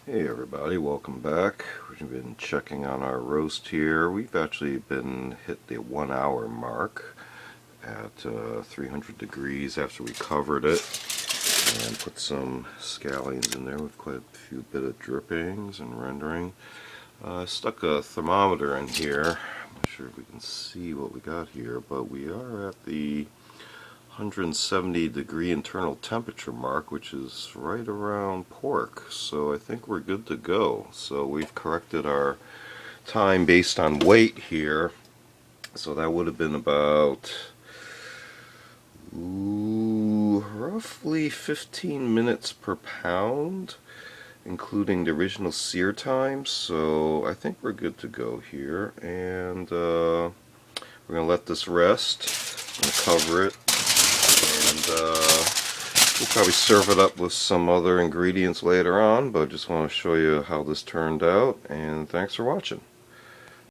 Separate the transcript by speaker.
Speaker 1: Hey everybody, welcome back. We've been checking on our roast here. We've actually been hit the 1 hour mark at 300 degrees after we covered it and put some scallions in there with quite a few bit of drippings and rendering. I stuck a thermometer in here. I'm not sure if we can see what we got here, but we are at the 170 degree internal temperature mark, which is right around pork, so I think we're good to go. So we've corrected our time based on weight here, so that would have been about roughly 15 minutes per pound, including the original sear time. So I think we're good to go here, and we're gonna let this rest. I'm gonna cover it, and we'll probably serve it up with some other ingredients later on, but just want to show you how this turned out, and thanks for watching.